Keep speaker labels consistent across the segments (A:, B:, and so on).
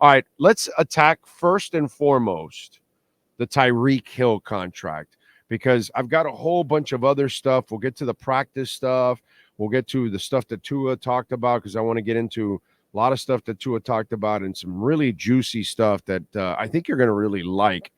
A: All right, let's attack first and foremost the Tyreek Hill contract because I've got a whole bunch of other stuff. We'll get to the practice stuff. We'll get to the stuff that Tua talked about because I want to get into a lot of stuff that Tua talked about and some really juicy stuff that I think you're going to really like,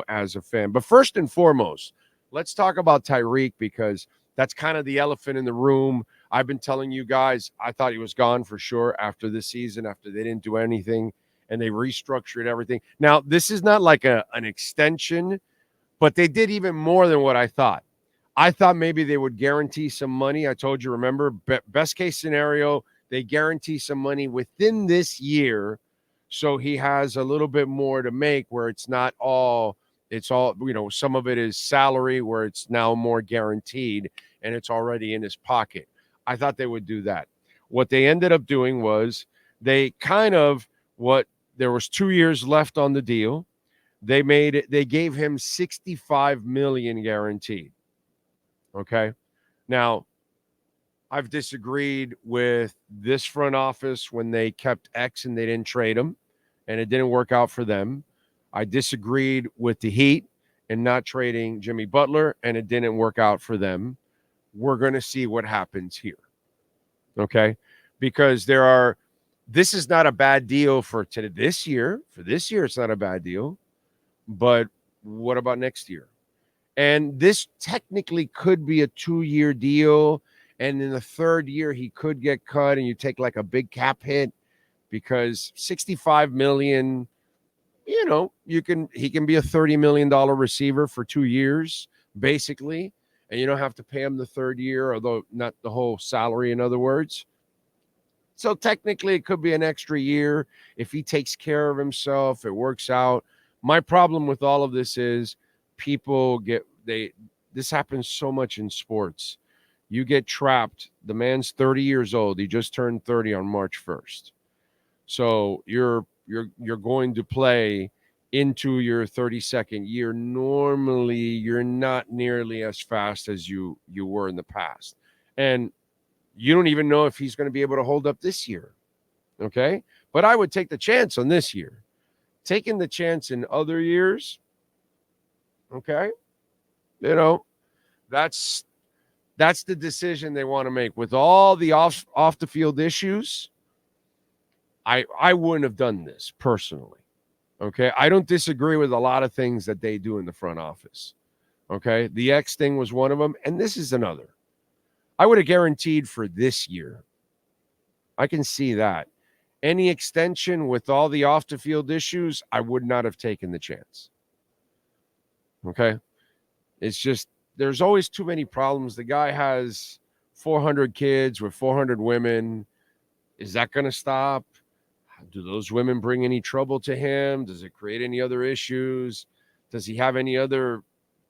A: as a fan. But first and foremost, let's talk about Tyreek because that's kind of the elephant in the room. I've been telling you guys, I thought he was gone for sure after this season, after they didn't do anything and they restructured everything. Now, this is not like an extension, but they did even more than what I thought. I thought maybe they would guarantee some money. I told you, remember, best case scenario, they guarantee some money within this year so he has a little bit more to make where it's all, some of it is salary where it's now more guaranteed and it's already in his pocket. I thought they would do that. What they ended up doing was they kind of there was 2 years left on the deal. They gave him 65 million guaranteed. Okay. Now, I've disagreed with this front office when they kept X and they didn't trade him and it didn't work out for them. I disagreed with the Heat and not trading Jimmy Butler and it didn't work out for them. We're going to see what happens here. Okay. Because this is not a bad deal for this year. For this year, it's not a bad deal. But what about next year? And this technically could be a 2-year deal. And in the third year, he could get cut and you take like a big cap hit because 65 million, he can be a $30 million receiver for 2 years, basically. And you don't have to pay him the third year, although not the whole salary, in other words. So technically, it could be an extra year if he takes care of himself. It works out. My problem with all of this is this happens so much in sports. You get trapped. The man's 30 years old. He just turned 30 on March 1st. So you're going to play into your 32nd year. Normally, you're not nearly as fast as you were in the past. And you don't even know if he's going to be able to hold up this year. Okay? But I would take the chance on this year. Taking the chance in other years, okay? That's the decision they want to make. With all the off the field issues, I wouldn't have done this personally. Okay? I don't disagree with a lot of things that they do in the front office. Okay? The X thing was one of them, and this is another. I would have guaranteed for this year. I can see that. Any extension with all the off the field issues, I would not have taken the chance. Okay? It's just, there's always too many problems. The guy has 400 kids with 400 women. Is that going to stop? Do those women bring any trouble to him? Does it create any other issues? Does he have any other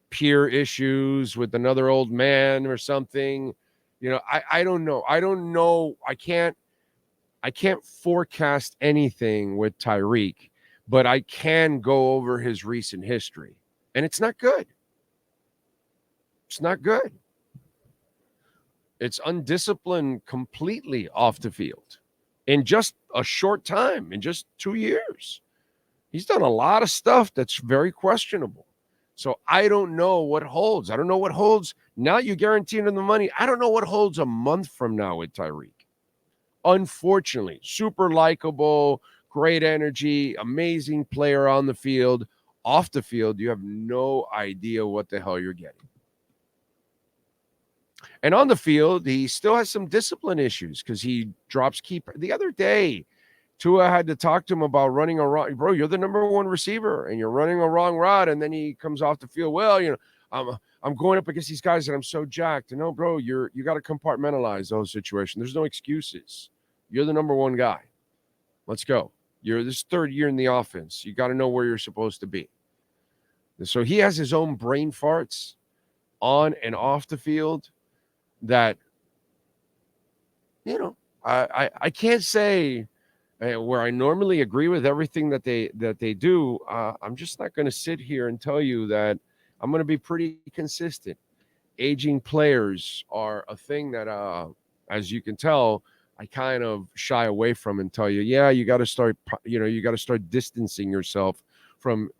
A: peer issues with another old man or something? I don't know. I don't know. I can't forecast anything with Tyreek, but I can go over his recent history. And it's not good. It's not good. It's undisciplined completely off the field in just a short time, in just 2 years. He's done a lot of stuff that's very questionable. So I don't know what holds. I don't know what holds. Now you guaranteed him the money. I don't know what holds a month from now with Tyreek. Unfortunately, super likable, great energy, amazing player on the field. Off the field, you have no idea what the hell you're getting. And on the field, he still has some discipline issues because he drops keeper. The other day, Tua had to talk to him about running a wrong. Bro, you're the number one receiver, and you're running a wrong route. And then he comes off the field. Well, I'm going up against these guys, and I'm so jacked. And no, bro, you got to compartmentalize those situations. There's no excuses. You're the number one guy. Let's go. You're this third year in the offense. You got to know where you're supposed to be. So he has his own brain farts on and off the field that, I can't say where I normally agree with everything that they do. I'm just not going to sit here and tell you that I'm going to be pretty consistent. Aging players are a thing that, as you can tell, I kind of shy away from and tell you, yeah, you got to start, you got to start distancing yourself from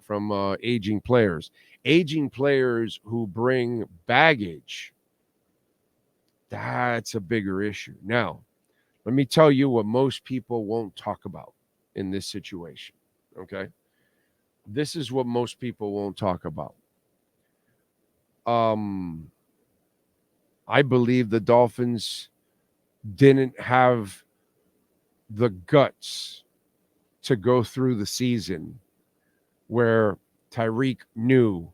A: aging players. Aging players who bring baggage, that's a bigger issue. Now, let me tell you what most people won't talk about in this situation. Okay. This is what most people won't talk about. I believe the Dolphins didn't have the guts to go through the season where Tyreek knew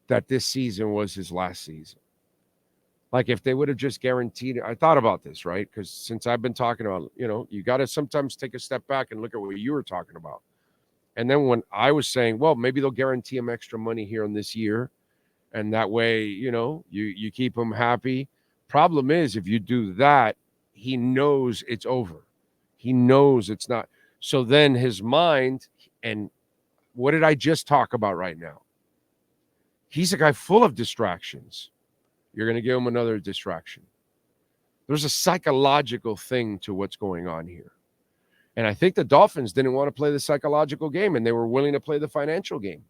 A: that this season was his last season. Like if they would have just guaranteed it, I thought about this, right? Because since I've been talking about, you got to sometimes take a step back and look at what you were talking about. And then when I was saying, well, maybe they'll guarantee him extra money here in this year, and that way, you keep him happy. Problem is, if you do that, he knows it's over. He knows it's not. So then his mind, and what did I just talk about right now? He's a guy full of distractions. You're going to give him another distraction. There's a psychological thing to what's going on here. And I think the Dolphins didn't want to play the psychological game, and they were willing to play the financial game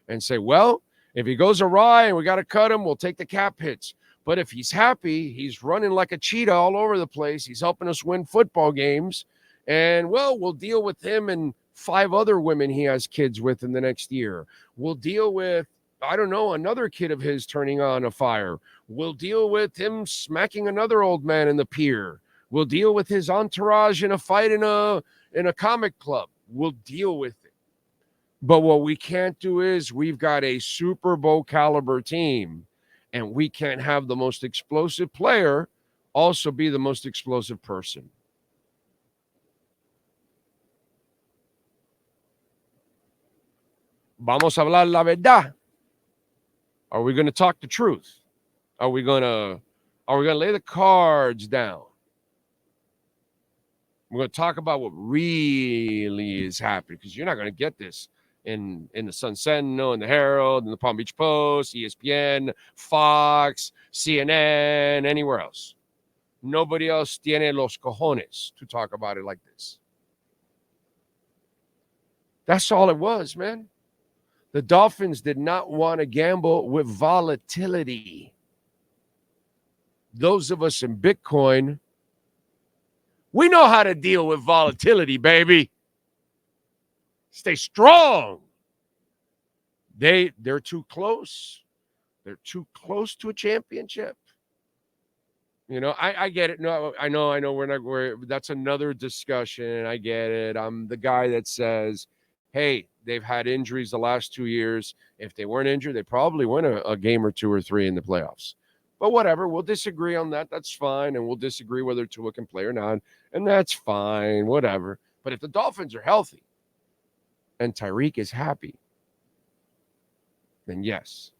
A: and say, well, if he goes awry and we got to cut him, we'll take the cap hits. But if he's happy, he's running like a cheetah all over the place. He's helping us win football games. And, well, we'll deal with him and 5 other women he has kids with in the next year. We'll deal with, I don't know, another kid of his turning on a fire. We'll deal with him smacking another old man in the pier. We'll deal with his entourage in a fight in a comic club. We'll deal with it. But what we can't do is we've got a Super Bowl caliber team, and we can't have the most explosive player also be the most explosive person. Vamos a hablar la verdad. Are we going to talk the truth? Are we going to lay the cards down? We're going to talk about what really is happening, because you're not going to get this in the Sun Sentinel, in the Herald, in the Palm Beach Post, ESPN, Fox, CNN, anywhere else. Nobody else tiene los cojones to talk about it like this. That's all it was, man. The Dolphins did not want to gamble with volatility. Those of us in Bitcoin, we know how to deal with volatility, baby. Stay strong. They're too close. They're too close to a championship. I get it. No, I know that's another discussion. I get it. I'm the guy that says, hey, they've had injuries the last 2 years. If they weren't injured, they probably win a game or 2 or 3 in the playoffs. But whatever, we'll disagree on that. That's fine. And we'll disagree whether Tua can play or not. And that's fine, whatever. But if the Dolphins are healthy and Tyreek is happy, then yes.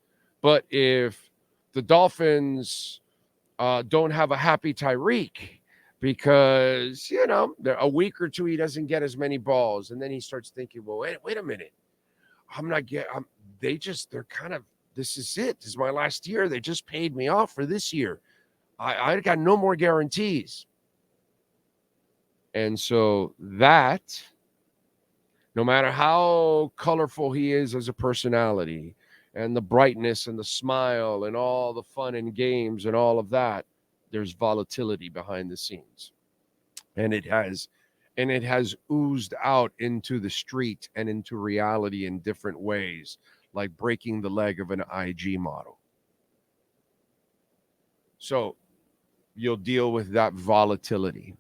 A: But if the Dolphins don't have a happy Tyreek because, a week or 2 he doesn't get as many balls, and then he starts thinking, well, wait a minute. They're kind of, this is it. This is my last year. They just paid me off for this year. I got no more guarantees. And so that, no matter how colorful he is as a personality, and the brightness and the smile and all the fun and games and all of that, there's volatility behind the scenes. And it has oozed out into the street and into reality in different ways, like breaking the leg of an IG model. So you'll deal with that volatility,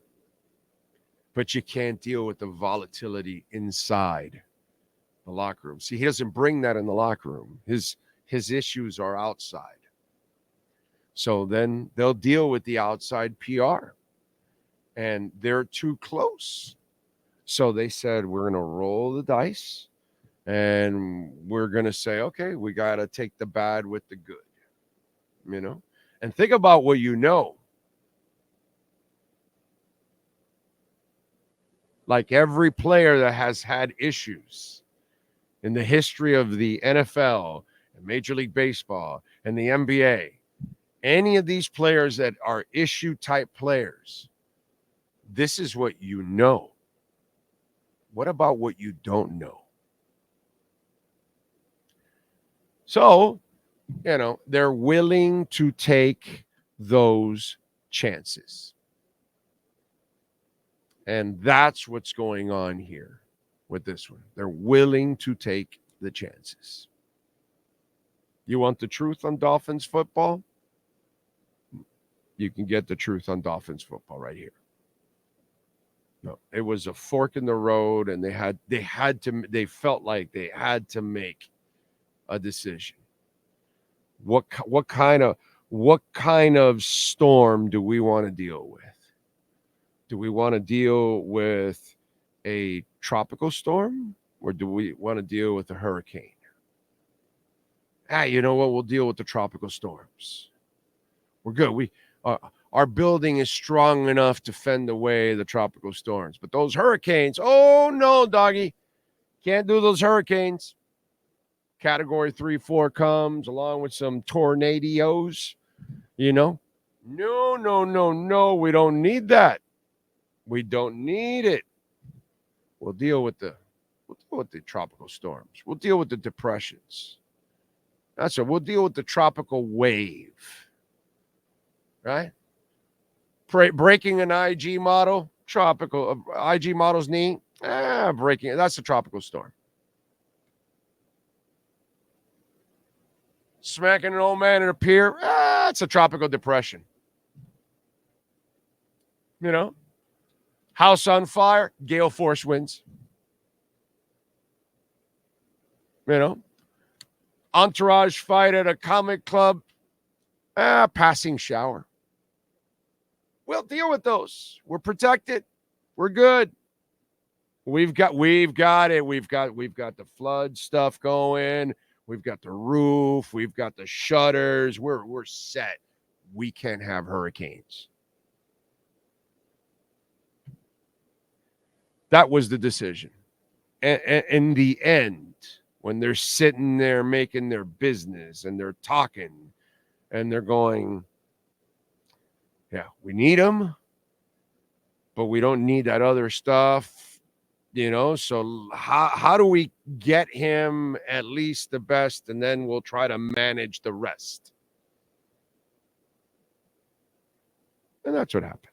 A: but you can't deal with the volatility inside the locker room. See, he doesn't bring that in the locker room. His issues are outside. So then they'll deal with the outside PR, and they're too close. So they said, we're going to roll the dice, and we're going to say, okay, we got to take the bad with the good, and think about what you know. Like every player that has had issues in the history of the NFL and Major League Baseball and the NBA, any of these players that are issue type players, This is what you know. What about what you don't know? So, they're willing to take those chances. And that's what's going on here with this one. They're willing to take the chances. You want the truth on Dolphins football? You can get the truth on Dolphins football right here. No, it was a fork in the road, and they felt like they had to make a decision. What kind of storm do we want to deal with? Do we want to deal with a tropical storm, or do we want to deal with a hurricane? You know what? We'll deal with the tropical storms. We're good. Our building is strong enough to fend away the tropical storms. But those hurricanes, oh no, doggy. Can't do those hurricanes. Category 3, 4 comes along with some tornadoes, No. We don't need that. We don't need it. We'll deal with the tropical storms. We'll deal with the depressions. That's right. We'll deal with the tropical wave. Right? Breaking an IG model, tropical IG model's knee. Breaking it. That's a tropical storm. Smacking an old man in a pier. It's a tropical depression. House on fire, gale force winds. Entourage fight at a comic club, passing shower. We'll deal with those. We're protected. We're good. We've got it. We've got the flood stuff going. We've got the roof. We've got the shutters. We're set. We can't have hurricanes. That was the decision. And in the end, when they're sitting there making their business and they're talking and they're going, we need them, but we don't need that other stuff, so how do we get him at least the best, and then we'll try to manage the rest. And that's what happened.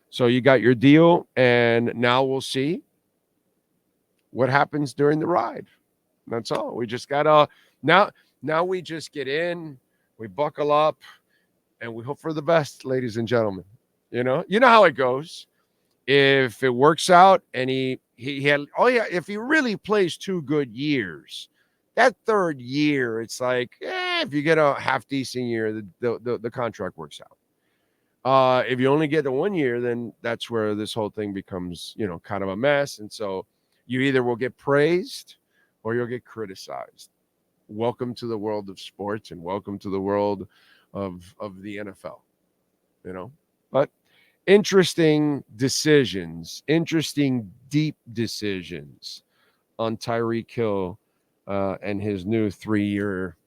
A: So you got your deal, and now we'll see what happens during the ride. That's all. We just got now we just get in, we buckle up, and we hope for the best, ladies and gentlemen. You know how it goes. If it works out and if he really plays 2 good years, that third year, it's like, if you get a half decent year, the contract works out. If you only get the 1 year, then that's where this whole thing becomes, kind of a mess. And so you either will get praised or you'll get criticized. Welcome to the world of sports and welcome to the world of the NFL, but interesting decisions, interesting deep decisions on Tyreek Hill and his new 3-year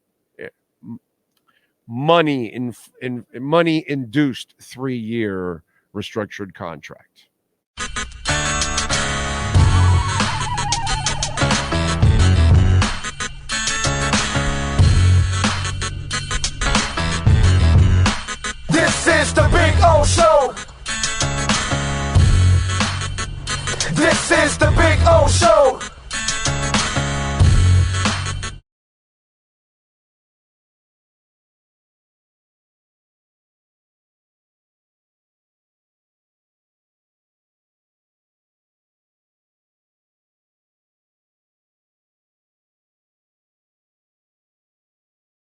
A: money-induced 3-year restructured contract.
B: This is the Big O Show. This is the Big O Show.